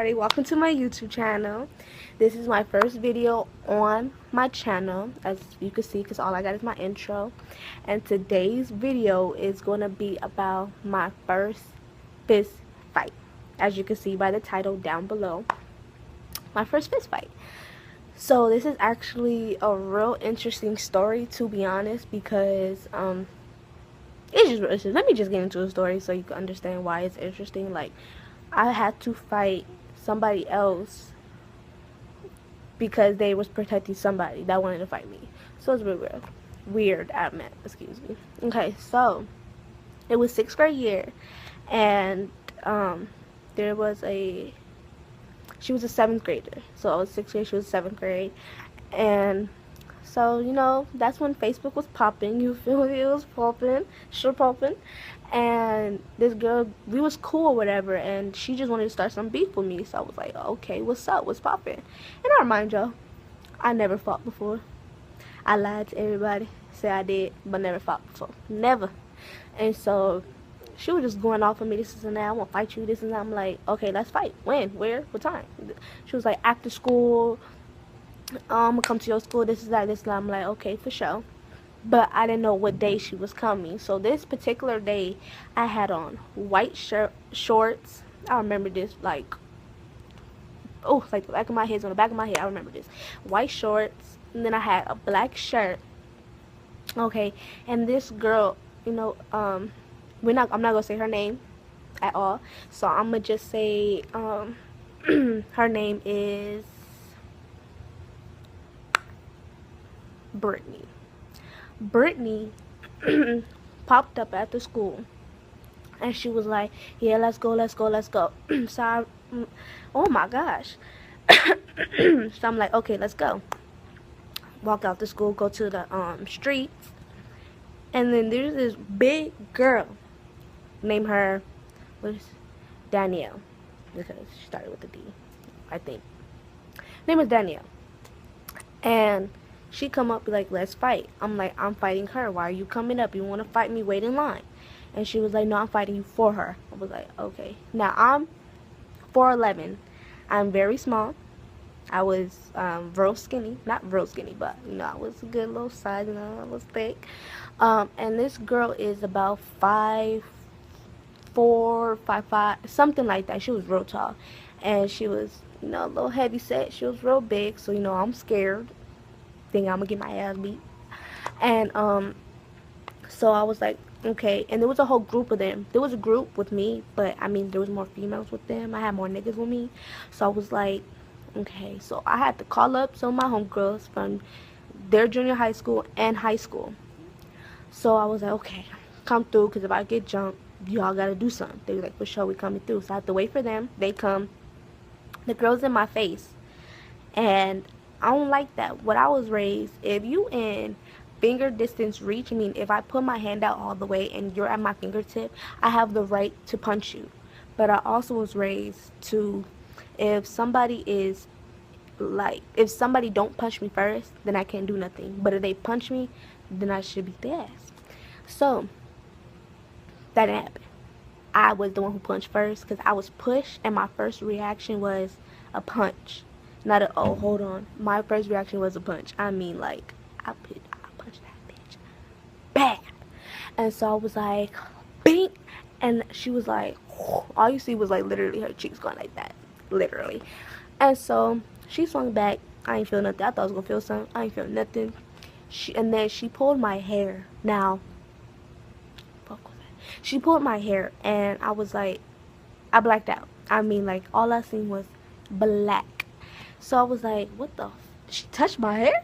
everybody, welcome to my YouTube channel. This is my first video on my channel, as you can see, because all I got is my intro. And today's video is going to be about my first fist fight, as you can see by the title down below. My first fist fight. So this is actually a real interesting story, to be honest, because let me just get into a story so you can understand why it's interesting. Like, I had to fight somebody else because they was protecting somebody that wanted to fight me. So it's really weird. Excuse me. Okay, so it was 6th grade year, and there was she was a 7th grader. So I was 6th grade, she was 7th grade, and so, you know, that's when Facebook was popping. You feel me? It was popping, sure popping. And this girl, we was cool or whatever, and she just wanted to start some beef with me. So I was like, okay, what's up? What's popping? And I remind y'all, I never fought before. I lied to everybody, say I did, but never fought before. Never. And so she was just going off on me, this and that. I want to fight you, this and that. I'm like, okay, let's fight. When? Where? What time? She was like, after school. I'm gonna come to your school, this is that, this and that. I'm like, okay, for sure. But I didn't know what day she was coming. So this particular day, I had on white shorts. I remember this like the back of my head's on the back of my head. I remember this. White shorts, and then I had a black shirt. Okay, and this girl, you know, I'm not gonna say her name at all. So I'm gonna just say her name is Brittany popped up at the school, and she was like, yeah, let's go. So oh my gosh. So I'm like, okay, let's go. Walk out the school, go to the streets, and then there's this big girl, name her, Danielle, because she started with a D, I think. Name is Danielle. And she come up, be like, let's fight. I'm like, I'm fighting her. Why are you coming up? You want to fight me? Wait in line. And she was like, no, I'm fighting you for her. I was like, okay. Now, I'm 4'11". I'm very small. I was real skinny. Not real skinny, but, you know, I was a good little size. You know, I was thick. And this girl is about 5'4", 5'5", something like that. She was real tall. And she was, you know, a little heavy set. She was real big. So, you know, I'm scared. Think I'm gonna get my ass beat. And so I was like, okay. And there was a whole group of them. There was a group with me, but I mean there was more females with them. I had more niggas with me. So I was like, okay. So I had to call up some of my homegirls from their junior high school and high school. So I was like, okay, come through, because if I get jumped, y'all gotta do something. They were like, for sure, we coming through. So I had to wait for them. They come. The girl's in my face, and I don't like that. What I was raised, if you in finger distance reach, I mean, if I put my hand out all the way and you're at my fingertip, I have the right to punch you. But I also was raised to, if somebody don't punch me first, then I can't do nothing. But if they punch me, then I should beat their ass. So that didn't happen. I was the one who punched first, because I was pushed, and my first reaction was a punch. Not a, oh, hold on. My first reaction was a punch. I mean, like, I punched that bitch bad. And so I was like, bing. And she was like, all you see was, like, literally her cheeks going like that. Literally. And so she swung back. I ain't feel nothing. I thought I was going to feel something. I ain't feel nothing. And then she pulled my hair. Now, she pulled my hair, and I was like, I blacked out. I mean, like, all I seen was black. So I was like, what the she touched my hair?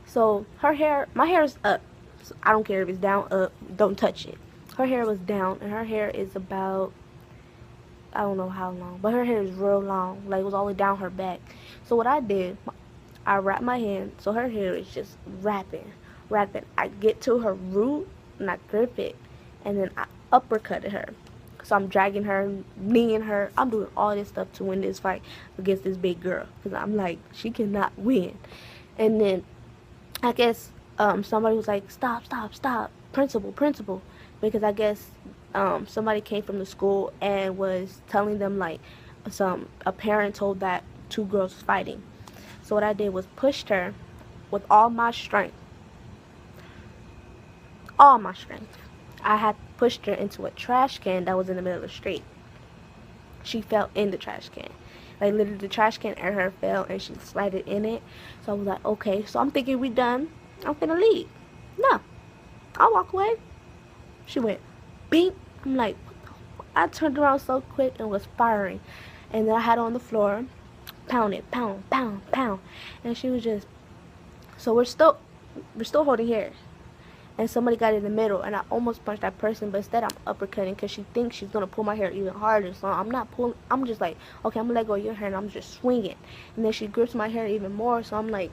So her hair, my hair is up. So I don't care if it's down, up, don't touch it. Her hair was down, and her hair is about, I don't know how long, but her hair is real long. Like, it was all the way down her back. So what I did, I wrapped my hand, so her hair is just wrapping. I get to her root, and I grip it, and then I uppercutted her. So I'm dragging her, kneeing her. I'm doing all this stuff to win this fight against this big girl. Because I'm like, she cannot win. And then I guess somebody was like, stop. Principal. Because I guess somebody came from the school and was telling them, like, a parent told that two girls was fighting. So what I did was pushed her with all my strength. All my strength. I had pushed her into a trash can that was in the middle of the street. She fell in the trash can. Like, literally, the trash can and her fell, and she slided in it. So I was like, okay. So I'm thinking we done. I'm finna leave. No. I'll walk away. She went, bing. I'm like, I turned around so quick and was firing. And then I had her on the floor, pounded, pound, pound, pound. And she was just, so we're still holding here. And somebody got in the middle, and I almost punched that person, but instead I'm uppercutting because she thinks she's going to pull my hair even harder. So I'm not pulling. I'm just like, okay, I'm going to let go of your hair, and I'm just swinging. And then she grips my hair even more, so I'm like,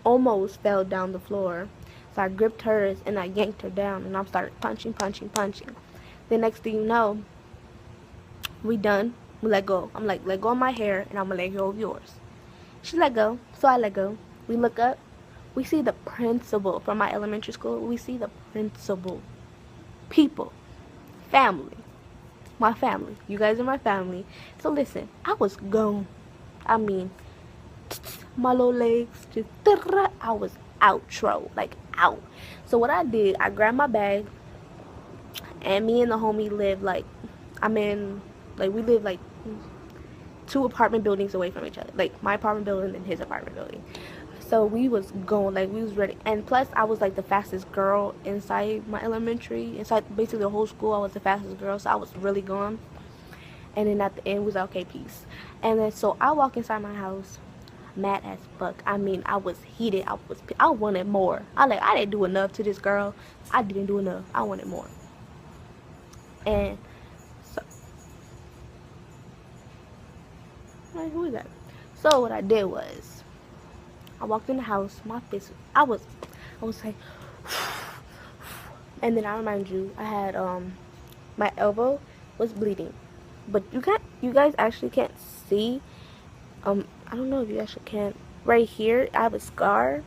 almost fell down the floor. So I gripped hers, and I yanked her down, and I started punching, punching, punching. The next thing you know, we done. We let go. I'm like, let go of my hair, and I'm going to let go of yours. She let go, so I let go. We look up. We see the principal from my elementary school. We see the principal. People. Family. My family. You guys are my family. So listen, I was gone. I mean, my little legs just, I was outro. Like, out. So what I did, I grabbed my bag, and me and the homie live like, we live like 2 apartment buildings away from each other. Like, my apartment building and his apartment building. So we was going, like, we was ready. And plus, I was like the fastest girl inside my elementary. Inside basically the whole school, I was the fastest girl. So I was really gone. And then at the end, was like, okay, peace. And then so I walk inside my house, mad as fuck. I mean, I was heated. I wanted more. I didn't do enough to this girl. I didn't do enough. I wanted more. And so, like, who is that? So what I did was, I walked in the house, my fist, I was like, and then I remind you, I had, my elbow was bleeding, but you guys actually can't see, I don't know if you actually can, right here, I have a scar,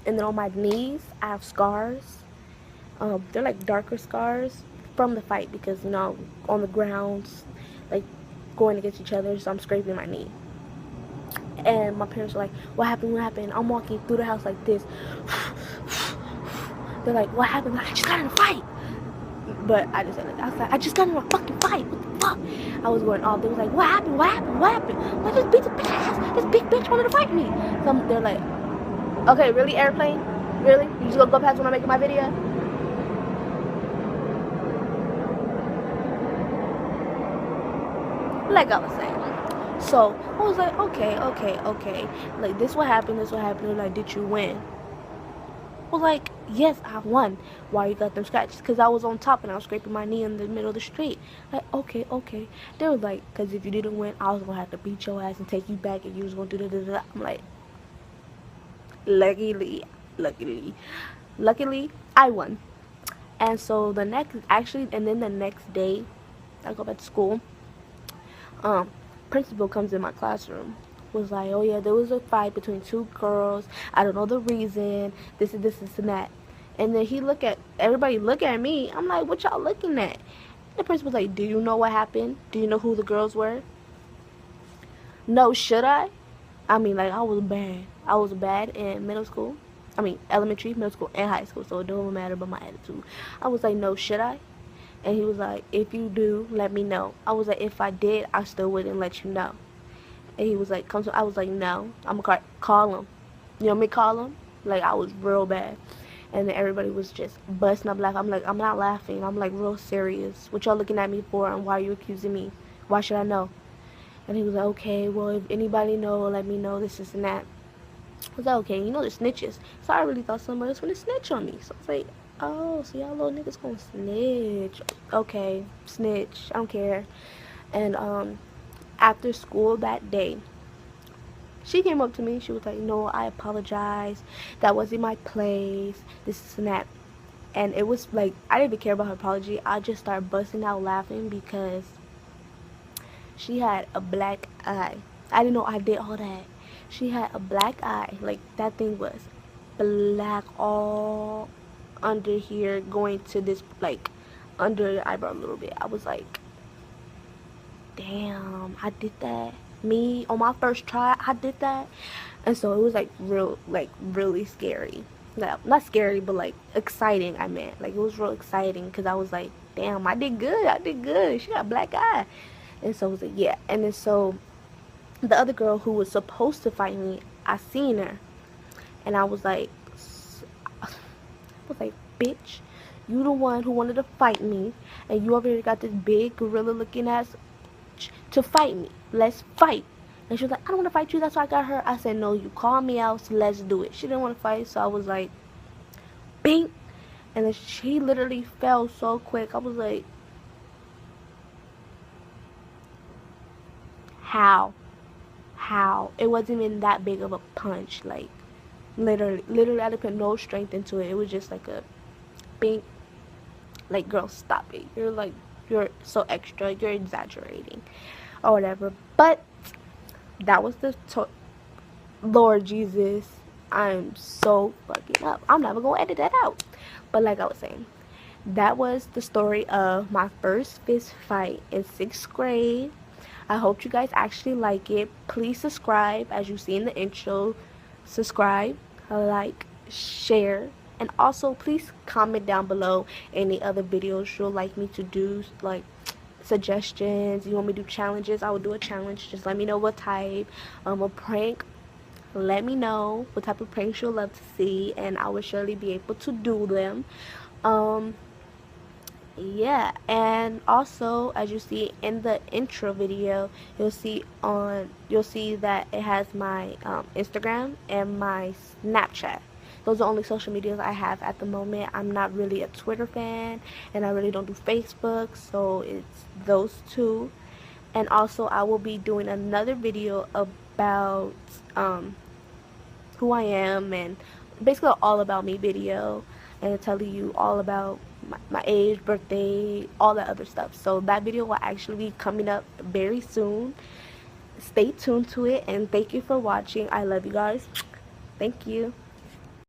and then on my knees, I have scars, they're like darker scars from the fight, because, you know, on the ground, like, going against each other, so I'm scraping my knee. And my parents were like, what happened, what happened? I'm walking through the house like this. They're like, what happened? I just got in a fight. But I just said it. I was like, I just got in a fucking fight. What the fuck? I was going off. They was like, what happened? What happened? What happened? I just beat the bitch ass. This big bitch wanted to fight me. So they're like, okay, really, Airplane? Really? You just gonna go past when I'm making my video? Like I was saying. So I was like, okay. Like, this what happened. They're like, did you win? I was like, yes, I won. Why you got them scratches? Because I was on top and I was scraping my knee in the middle of the street. Like, okay. They were like, because if you didn't win, I was going to have to beat your ass and take you back, and you was going to do da. I'm like, luckily, I won. And so the next day, I go back to school. Principal comes in my classroom, was like, oh yeah, there was a fight between 2 girls, I don't know the reason, this and that. And then everybody look at me. I'm like, what y'all looking at? The principal's like, do you know what happened? Do you know who the girls were? No, should I? I mean, like, I was bad in middle school. I mean, elementary, middle school, and high school, so it don't matter about my attitude. I was like, no, should I? And he was like, if you do, let me know. I was like, if I did, I still wouldn't let you know. And he was like, come to, I was like, no, I'm going to call him. You know me, call him? Like, I was real bad. And then everybody was just busting up laughing. I'm like, I'm not laughing. I'm like, real serious. What y'all looking at me for, and why are you accusing me? Why should I know? And he was like, okay, well, if anybody know, let me know, this and that. I was like, okay, you know the snitches. So I really thought somebody was going to snitch on me. So I was like, oh, so y'all little niggas gonna snitch. Okay, snitch. I don't care. And after school that day, she came up to me. She was like, no, I apologize. That wasn't my place. This and that. And it was like, I didn't even care about her apology. I just started busting out laughing because she had a black eye. I didn't know I did all that. She had a black eye. Like, that thing was black all under here, going to this, like, under the eyebrow a little bit. I was like, damn, I did that. Me on my first try, I did that. And so it was like really scary. Like, not scary, but like exciting. I meant like it was real exciting because I was like, damn, I did good. I did good. She got a black eye. And so it was like, yeah. And then so the other girl who was supposed to fight me, I seen her, and I was like, bitch, you the one who wanted to fight me, and you already got this big gorilla looking ass to fight me. Let's fight. And she was like, I don't want to fight you. That's why I got her. I said, no, you called me out, so let's do it. She didn't want to fight, so I was like, bing. And then she literally fell so quick. I was like, how? How? It wasn't even that big of a punch. Like, literally, I didn't put no strength into it. It was just like a bing. Like, girl, stop it. You're so extra. You're exaggerating. Or whatever. But that was the Lord Jesus, I'm so fucking up. I'm never gonna edit that out. But like I was saying, that was the story of my first fist fight in 6th grade. I hope you guys actually like it. Please subscribe, as you see in the intro. Subscribe, like, share, and also please comment down below any other videos you'll like me to do, like suggestions. You want me to do challenges? I will do a challenge. Just let me know what type. A prank, let me know what type of pranks you'll love to see, and I will surely be able to do them. Yeah, and also, as you see in the intro video, you'll see that it has my Instagram and my Snapchat. Those are the only social medias I have at the moment. I'm not really a Twitter fan, and I really don't do Facebook, so it's those two. And also, I will be doing another video about who I am, and basically all about me video, and telling you all about my age, birthday, all that other stuff. So that video will actually be coming up very soon. Stay tuned to it, and thank you for watching. I love you guys. Thank you.